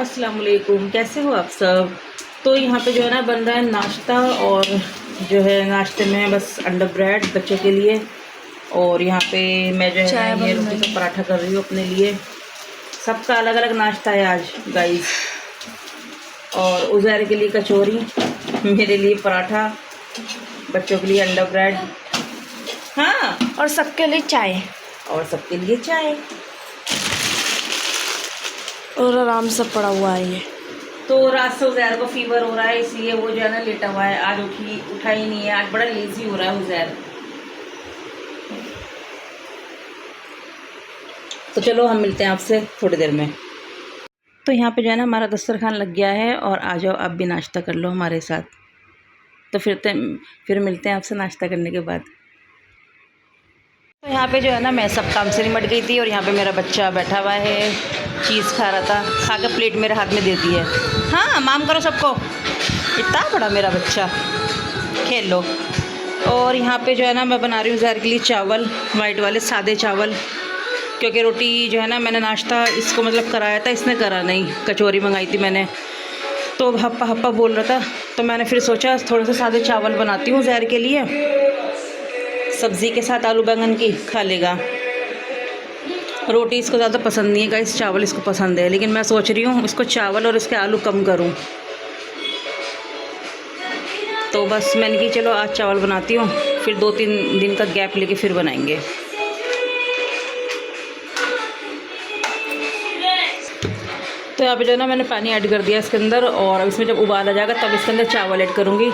अस्सलाम वालेकुम, कैसे हो आप सब। तो यहाँ पे जो है ना बन रहा है नाश्ता, और जो है नाश्ते में बस अंडा ब्रेड बच्चों के लिए, और यहाँ पे मैं जो है ना ये रोटी का पराठा कर रही हूँ अपने लिए। सबका अलग अलग नाश्ता है आज गाइस। और उज़ैर के लिए कचौरी, मेरे लिए पराठा, बच्चों के लिए अंडा ब्रेड, हाँ, और सबके लिए चाय, और सबके लिए चाय। और आराम से पड़ा हुआ है ये। तो रात से उज़ैर को फीवर हो रहा है, इसलिए वो जो है ना लेटा हुआ है। आज उठा ही नहीं है, आज बड़ा लेजी हो रहा है उज़ैर। तो चलो हम मिलते हैं आपसे थोड़ी देर में। तो यहाँ पे जो है ना हमारा दस्तरखान लग गया है, और आ जाओ आप भी नाश्ता कर लो हमारे साथ। तो फिर मिलते हैं आपसे नाश्ता करने के बाद। तो यहाँ पे जो है ना मैं सब काम से निमट गई थी, और यहाँ पे मेरा बच्चा बैठा हुआ है, चीज़ खा रहा था, खा के प्लेट मेरे हाथ में दे दी है। हाँ, माम करो सबको, इतना बड़ा मेरा बच्चा, खेल लो। और यहाँ पे जो है ना मैं बना रही हूँ ज़हर के लिए चावल, वाइट वाले सादे चावल, क्योंकि रोटी जो है ना मैंने नाश्ता इसको मतलब कराया था, इसने करा नहीं। कचौरी मंगाई थी मैंने, तो हप्पा हप्पा बोल रहा था, तो मैंने फिर सोचा थोड़े से सादे चावल बनाती हूँ ज़हर के लिए, सब्ज़ी के साथ आलू बैंगन की खा लेगा। रोटी इसको ज़्यादा पसंद नहीं है गाइस, चावल इसको पसंद है, लेकिन मैं सोच रही हूँ इसको चावल और इसके आलू कम करूँ। तो बस मैंने कि चलो आज चावल बनाती हूँ, फिर 2-3 दिन का गैप लेके फिर बनाएंगे। तो यहाँ पे जो है ना मैंने पानी ऐड कर दिया इसके अंदर, और अब इसमें जब उबाल आ जाएगा तब इसके अंदर चावल ऐड करूँगी।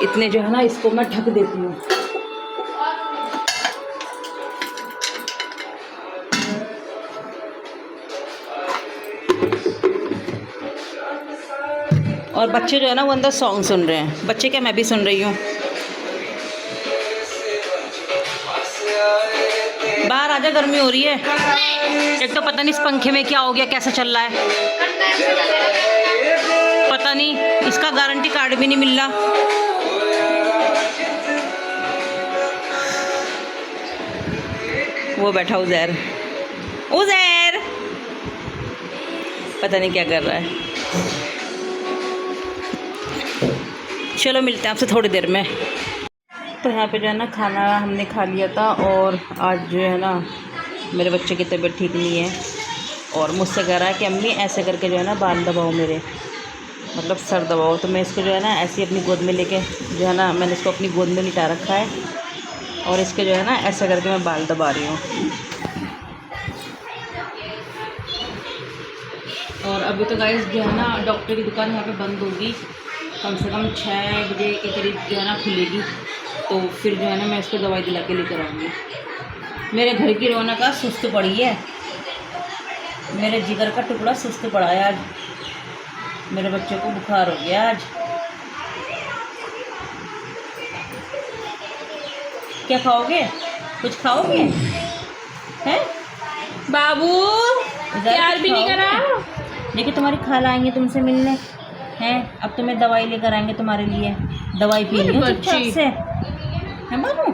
इतने जो है ना इसको मैं ढक देती हूँ। और बच्चे जो है ना वो अंदर सॉन्ग सुन रहे हैं। बच्चे क्या, मैं भी सुन रही हूँ। बाहर आजा, गर्मी हो रही है। एक तो पता नहीं इस पंखे में क्या हो गया, कैसा चल रहा है पता नहीं, इसका गारंटी कार्ड भी नहीं मिल रहा। वो बैठा उज़ैर, उज़ैर पता नहीं क्या कर रहा है। चलो मिलते हैं आपसे थोड़ी देर में। तो यहाँ पे जो है ना खाना हमने खा लिया था, और आज जो है ना मेरे बच्चे की तबीयत ठीक नहीं है, और मुझसे कह रहा है कि अम्मी ऐसे करके जो है ना बाल दबाओ मेरे, मतलब सर दबाओ। तो मैं इसको जो है ना ऐसे अपनी गोद में लेके जो है ना मैंने इसको अपनी गोद में लिटा रखा है, और इसके जो है ना ऐसे करके मैं बाल दबा रही हूँ। और अभी तो गाइस जो है ना डॉक्टर की दुकान यहाँ पे बंद होगी, कम से कम 6 बजे के करीब जो है ना खुलेगी। तो फिर जो है ना मैं इसको दवाई दिला के लेकर आऊँगी। मेरे घर की रौनक आज सुस्त पड़ी है, मेरे जिगर का टुकड़ा सुस्त पड़ा है आज। मेरे बच्चे को बुखार हो गया आज। क्या खाओगे, कुछ खाओगे हैं बाबू? प्यार भी नहीं करा। देखिए तुम्हारी खाला आएंगे तुमसे मिलने हैं, अब तुम्हें दवाई लेकर आएंगे तुम्हारे लिए। दवाई पी लियो चुपचाप से, है बाबू,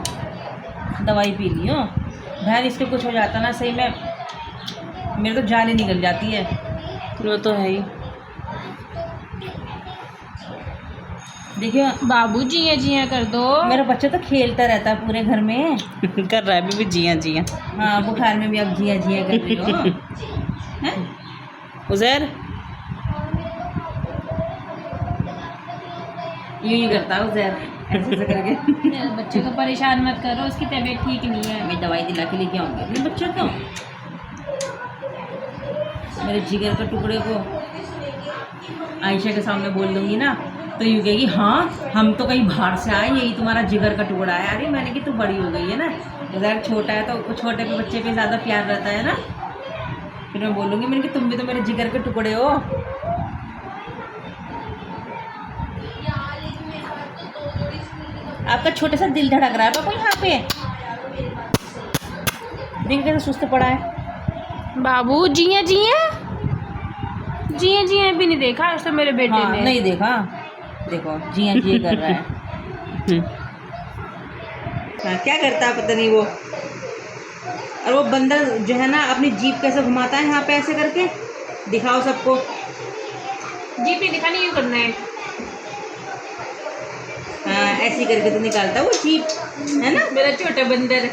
दवाई पी लियो। बहन इसके कुछ हो जाता ना सही में, मेरे तो जान ही निकल जाती है। वो तो है ही। देखिए बाबू जिया जिया कर दो। मेरा बच्चा तो खेलता रहता है पूरे घर में। कर रहा है अभी भी जिया जिया। हाँ, बुखार में भी अब जिया जिया कर रही हो हैं उज़ैर? यूँ ही करता है उज़ैर, ऐसे ऐसे करके। बच्चे को परेशान मत करो, उसकी तबीयत ठीक नहीं है। मैं दवाई दिला के लेके आऊँगी अपने बच्चे को। मेरे जिगर के टुकड़े को आयशा के सामने बोल दूँगी ना, तो यूँ कहेगी हाँ हम तो कहीं बाहर से आए, यही तुम्हारा जिगर का टुकड़ा है। अरे मैंने कि तू बड़ी हो गई है ना, उज़ैर छोटा है तो छोटे पे बच्चे पे ज़्यादा प्यार रहता है ना। फिर मैं बोलूँगी, मैंने कि तुम भी तो मेरे जिगर के टुकड़े हो। आपका छोटा सा दिल धड़क रहा है पापा यहाँ पे, देख कैसे सुस्त पड़ा है। बाबू जिया जिया जिया जिया भी नहीं देखा उसने मेरे बेटे हाँ, ने। नहीं देखा, देखो जिया जिया कर रहा है। हाँ, क्या करता है पता नहीं वो। और वो बंदर जो है ना अपनी जीभ कैसे घुमाता है यहाँ पे ऐसे करके, दिखाओ सबको। जीप नहीं दिखानी, यूँ करना है। हाँ ऐसी करके तो निकालता वो जीप, है ना मेरा छोटा बंदर।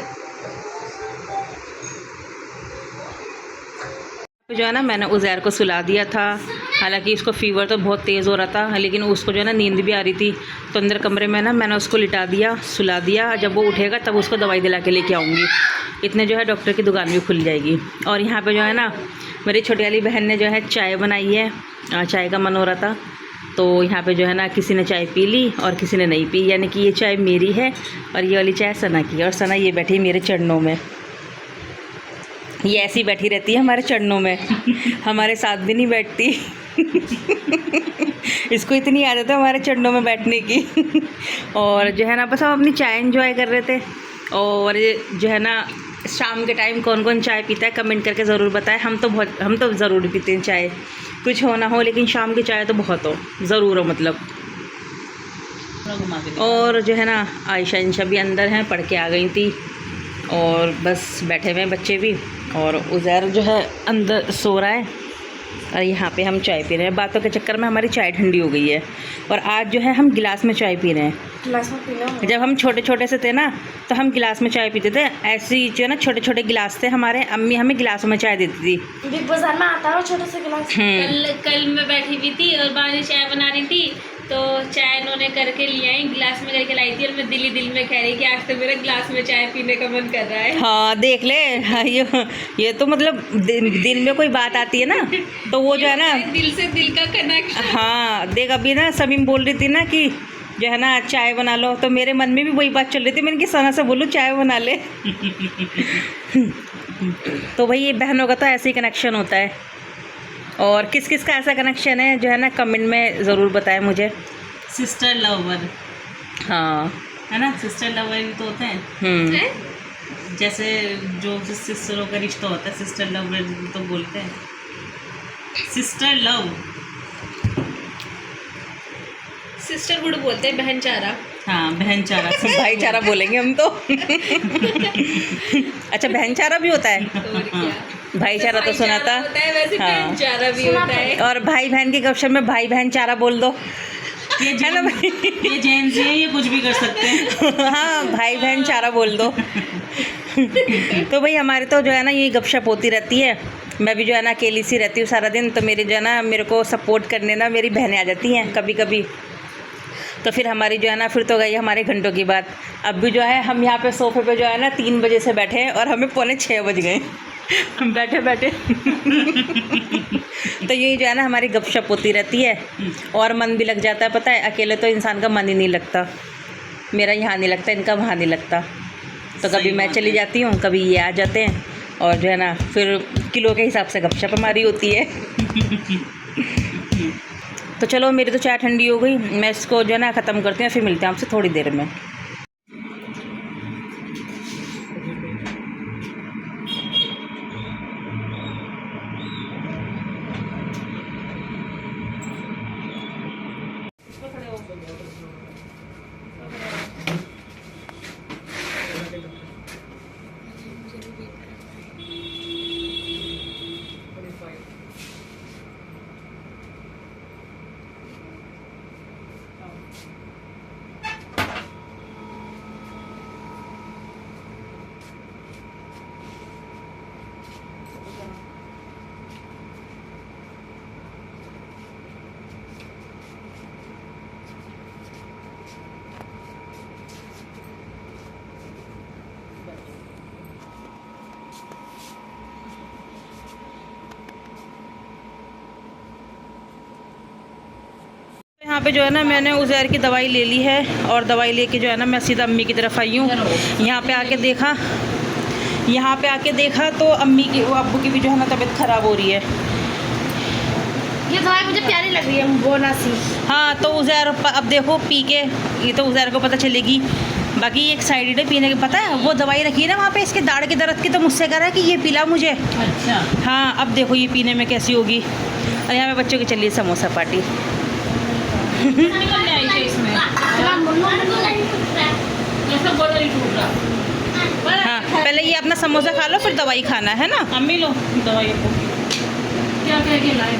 तो जो है ना मैंने उज़ैर को सुला दिया था। हालांकि इसको फ़ीवर तो बहुत तेज़ हो रहा था, लेकिन उसको जो है ना नींद भी आ रही थी। तो अंदर कमरे में ना मैंने उसको लिटा दिया, सुला दिया। जब वो उठेगा तब उसको दवाई दिला के लेके आऊँगी। इतने जो है डॉक्टर की दुकान भी खुल जाएगी। और यहाँ पे जो है ना मेरी छोटी वाली बहन ने जो है चाय बनाई है। चाय का मन हो रहा था, तो यहाँ पे जो है ना किसी ने चाय पी ली और किसी ने नहीं पी। यानी कि ये चाय मेरी है और ये वाली चाय सना की है। और सना ये बैठी मेरे चरणों में, ये ऐसी बैठी रहती है हमारे चरणों में, हमारे साथ भी नहीं बैठती। इसको इतनी आदत है हमारे चरणों में बैठने की। और जो है ना बस हम अपनी चाय एंजॉय कर रहे थे। और ये जो है ना शाम के टाइम कौन कौन चाय पीता है कमेंट करके ज़रूर बताएं। हम तो ज़रूर पीते हैं चाय, कुछ हो ना हो, लेकिन शाम की चाय तो बहुत हो, ज़रूर हो मतलब। और जो है ना आयशा इंशा भी अंदर हैं, पढ़ के आ गई थी। और बस बैठे हुए हैं बच्चे भी। और उज़ैर जो है अंदर सो रहा है। और यहाँ पे हम चाय पी रहे हैं। बातों के चक्कर में हमारी चाय ठंडी हो गई है। और आज जो है हम गिलास में चाय पी रहे हैं। गिलास में पीना। जब हम छोटे छोटे से थे ना तो हम गिलास में चाय पीते थे। ऐसी जो है ना छोटे छोटे गिलास थे हमारे, अम्मी हमें गिलासों में चाय देती थी। बिग बाजार में आता है छोटे से गिलास। कल मैं बैठी हुई थी और बाहर चाय बना रही थी, तो चाय उन्होंने करके ले आई, गिलास में करके लाई थी। और मैं दिल में कह रही कि आज तो मेरा गिलास में चाय पीने का मन कर रहा है। हाँ देख ले, ये तो मतलब दिल में कोई बात आती है ना तो वो जो है ना दिल से दिल का कनेक्शन। हाँ देख, अभी ना समीम बोल रही थी ना कि जो है ना चाय बना लो, तो मेरे मन में भी वही बात चल रही थी। मैंने कि सना से बोलूँ चाय बना ले। तो भाई ये बहनों का तो ऐसे ही कनेक्शन होता है। और किस किस का ऐसा कनेक्शन है जो है ना कमेंट में ज़रूर बताएं मुझे। सिस्टर लवर, हाँ है ना, सिस्टर लवर भी तो होते हैं। जैसे जो सिस्टरों का रिश्ता होता है, सिस्टर लवर तो बोलते हैं, सिस्टर लव। सिस्टरहुड बोलते हैं, बहन चारा। हाँ बहनचारा। भाईचारा बोलेंगे हम तो। अच्छा बहनचारा भी होता है, और क्या, भाईचारा तो सुना था। होता है वैसे हाँ। बहन चारा भी होता है। और भाई बहन की गपशप में भाई बहन चारा बोल दो, ये है ना भाई? ये जेन जी है, ये कुछ भी कर सकते हैं। हाँ भाई बहन चारा बोल दो। तो भाई हमारे तो जो है ना ये गपशप होती रहती है। मैं भी जो है ना अकेली सी रहती हूँ सारा दिन, तो मेरे जो है ना मेरे को सपोर्ट करने ना मेरी बहनें आ जाती हैं कभी कभी। तो फिर हमारी जो है ना फिर तो गई हमारे घंटों की बात। अब भी जो है हम यहाँ पे सोफे पे जो है ना 3 बजे से बैठे हैं और हमें 5:45 बज गए बैठे बैठे। तो यही जो है ना हमारी गपशप होती रहती है। और मन भी लग जाता है, पता है अकेले तो इंसान का मन ही नहीं लगता। मेरा यहाँ नहीं लगता, इनका वहाँ नहीं लगता। तो कभी मैं चली जाती हूँ, कभी ये आ जाते हैं। और जो है ना फिर किलो के हिसाब से गपशप हमारी होती है। तो चलो मेरी तो चाय ठंडी हो गई, मैं इसको जो है ना ख़त्म करती हूँ, फिर मिलते हैं आपसे थोड़ी देर में। यहाँ पे जो है ना मैंने उज़ैर की दवाई ले ली है। और दवाई लेके जो है ना मैं सीधा अम्मी की तरफ आई हूँ। यहाँ पे आके देखा तो अम्मी की वो अब्बू की भी जो है ना तबीयत ख़राब हो रही है। ये दवाई मुझे प्यारी लग रही है, बोना सी। हाँ तो उज़ैर अब देखो पी के, ये तो उज़ैर को पता चलेगी। बाकी एक साइड है पीने के, पता है वो दवाई रखी है ना वहाँ पे इसके दाढ़ के दर्द की, तो मुझसे कह रहा है कि ये पिला मुझे। अच्छा हाँ अब देखो ये पीने में कैसी होगी। और यहाँ पे बच्चों की चलिए समोसा पार्टी। निकलने आई थी इसमें, जैसे बोला नहीं टूट रहा। हाँ पहले ये अपना समोसा खा लो फिर दवाई खाना है ना। अम्मी लो दवाई को, क्या क्या लाए।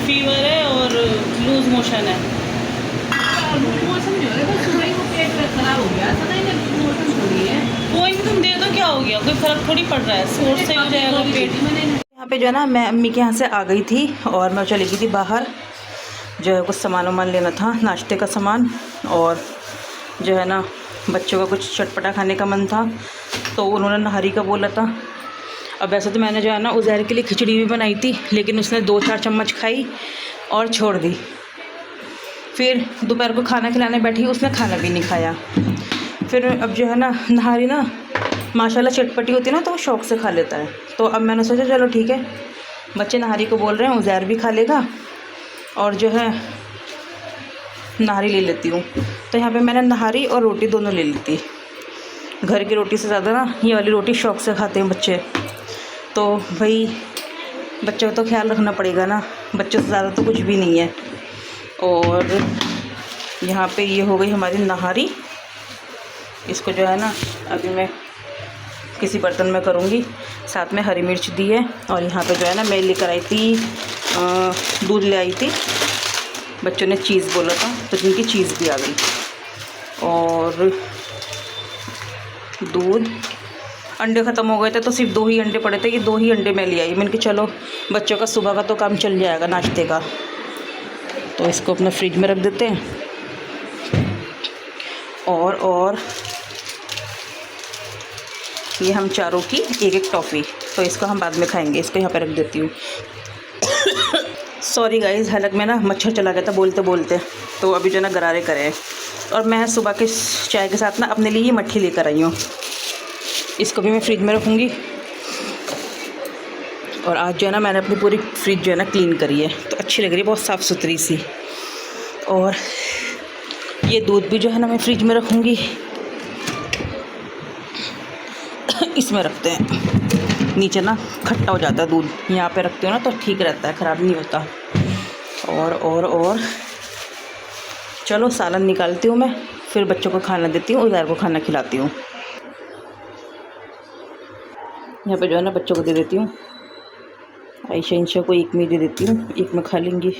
फीवर है और लूज मोशन है। मौसम नहीं हो रहा था, सुबह ही वो पेट खराब हो गया था, नहीं मौसम थोड़ी है। कोई नहीं, तुम दे दो, क्या हो गया, कोई फर्क थोड़ी पड़ रहा है, स्पोर्ट से हो जाएगा पेट। यहाँ पे जो है ना मैं अम्मी के यहाँ से आ गई थी और मैं चली गई थी बाहर, जो है कुछ सामान वामान लेना था, नाश्ते का सामान, और जो है ना बच्चों का कुछ चटपटा खाने का मन था, तो उन्होंने नहारी का बोला था। अब वैसे तो मैंने जो है ना उज़ैर के लिए खिचड़ी भी बनाई थी, लेकिन उसने 2-4 चम्मच खाई और छोड़ दी। फिर दोपहर को खाना खिलाने बैठी, उसने खाना भी नहीं खाया। फिर अब जो है ना नहारी ना माशाल्लाह चटपटी होती है ना, तो वो शौक़ से खा लेता है। तो अब मैंने सोचा चलो ठीक है, बच्चे नहारी को बोल रहे हैं, उज़ैर भी खा लेगा और जो है नहारी ले लेती हूँ। तो यहाँ पे मैंने नहारी और रोटी दोनों ले ली थी। घर की रोटी से ज़्यादा ना ये वाली रोटी शौक़ से खाते हैं बच्चे, तो भाई बच्चों का तो ख्याल रखना पड़ेगा ना, बच्चों से ज़्यादा तो कुछ भी नहीं है। और यहाँ पे ये हो गई हमारी नहारी, इसको जो है ना अभी मैं किसी बर्तन में करूँगी। साथ में हरी मिर्च दी है, और यहाँ पे जो है ना मैं लेकर आई थी दूध ले आई थी, बच्चों ने चीज़ बोला था तो जिनकी चीज़ भी आ गई, और दूध। अंडे ख़त्म हो गए थे तो सिर्फ 2 ही अंडे पड़े थे, ये 2 ही अंडे मैं ले आई। मैंने कहा चलो बच्चों का सुबह का तो काम चल जाएगा नाश्ते का, तो इसको अपने फ्रिज में रख देते हैं। और ये हम चारों की एक टॉफ़ी, तो इसको हम बाद में खाएंगे, इसको यहाँ पे रख देती हूँ। सॉरी गाइस, हलक में ना मच्छर चला गया था बोलते बोलते, तो अभी जो है ना गरारे करे। और मैं सुबह के चाय के साथ ना अपने लिए ये मट्ठी लेकर आई हूँ, इसको भी मैं फ्रिज में रखूँगी। और आज जो है ना मैंने अपनी पूरी फ्रिज जो है ना क्लीन करी है, तो अच्छी लग रही है, बहुत साफ़ सुथरी सी। और ये दूध भी जो है ना मैं फ्रिज में रखूँगी, इसमें रखते हैं, नीचे ना खट्टा हो जाता है दूध, यहाँ पे रखते हो ना तो ठीक रहता है, ख़राब नहीं होता। और चलो सालन निकालती हूँ मैं, फिर बच्चों को खाना देती हूँ, उज़ैर को खाना खिलाती हूँ। यहाँ पे जो है ना बच्चों को दे देती हूँ, आयशा इंशा को एक में दे देती हूँ, एक में खा लेंगी।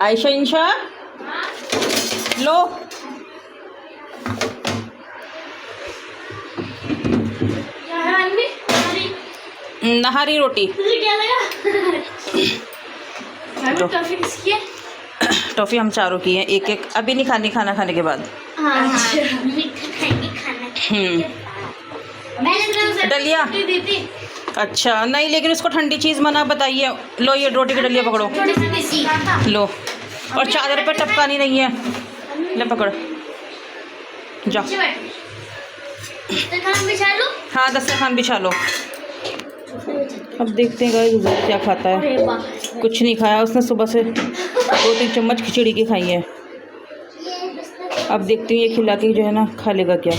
आयशा इंशा लो, नहारी रोटी। टॉफ़ी हम चारों की हैं, एक एक अभी नहीं खानी, खाना खाने के बाद। डलिया अच्छा नहीं, लेकिन उसको ठंडी चीज़ मना बताइए। लो ये रोटी की डलिया पकड़ो, लो, और चादर पे टपकानी नहीं है, ले पकड़ जा। हाँ दस्तरखान बिछा लो। अब देखते हैं गाइस उज़ैर क्या खाता है। कुछ नहीं खाया उसने, सुबह से 2-3 चम्मच खिचड़ी की खाई है। अब देखती हूँ ये खिला के जो है ना खा लेगा क्या।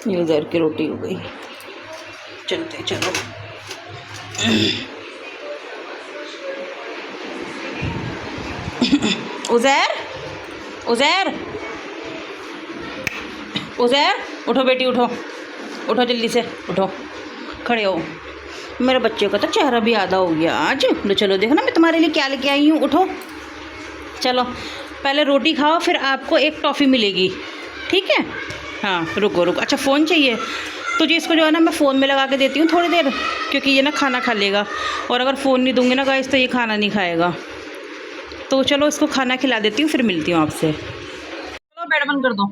ये उज़ैर की रोटी हो गई, चलते चलो। उज़ैर उज़ैर उज़ैर उठो बेटी, उठो उठो जल्दी से उठो, खड़े हो। मेरे बच्चे का तो चेहरा भी आधा हो गया आज। तो चलो देखो ना मैं तुम्हारे लिए क्या लेके आई हूँ, उठो चलो। पहले रोटी खाओ, फिर आपको एक टॉफ़ी मिलेगी, ठीक है। हाँ रुको रुको, अच्छा फ़ोन चाहिए तुझे, इसको जो है ना मैं फ़ोन में लगा के देती हूँ थोड़ी देर, क्योंकि ये ना खाना खा लेगा, और अगर फ़ोन नहीं दूँगी ना गाइस तो ये खाना नहीं खाएगा। तो चलो इसको खाना खिला देती हूँ, फिर मिलती हूँ आपसे। चलो बेड बंद कर दो,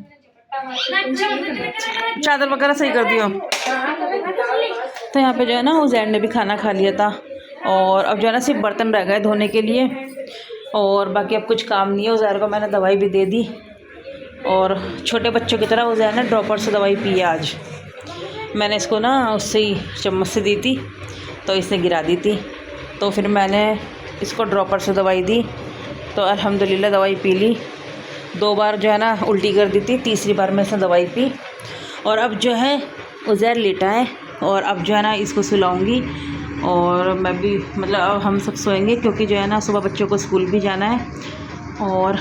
चादर वगैरह सही कर दियो। तो यहाँ पे जो है ना उज़ैर ने भी खाना खा लिया था, और अब जो है ना सिर्फ बर्तन रह गए धोने के लिए, और बाकी अब कुछ काम नहीं है। उज़ैर को मैंने दवाई भी दे दी, और छोटे बच्चों की तरह उज़ैर ने ड्रॉपर से दवाई पी है आज। मैंने इसको ना उससे ही चम्मच से दी थी, तो इसने गिरा दी थी, तो फिर मैंने इसको ड्रॉपर से दवाई दी, तो अल्हम्दुलिल्लाह दवाई पी ली। 2 बार जो है ना उल्टी कर दी थी, तीसरी बार में इसने दवाई पी। और अब जो है उज़ैर लेटा है, और अब जो है ना इसको सुलाऊंगी, और मैं भी मतलब अब हम सब सोएंगे क्योंकि जो है ना सुबह बच्चों को स्कूल भी जाना है। और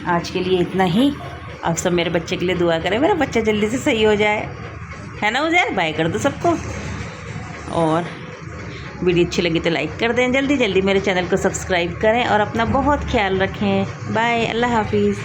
आज के लिए इतना ही। आप सब मेरे बच्चे के लिए दुआ करें, मेरा बच्चा जल्दी से सही हो जाए, है ना उज़ैर? बाय कर दो सबको। और वीडियो अच्छी लगी तो लाइक कर दें, जल्दी जल्दी मेरे चैनल को सब्सक्राइब करें और अपना बहुत ख्याल रखें। बाय, अल्लाह हाफिज़।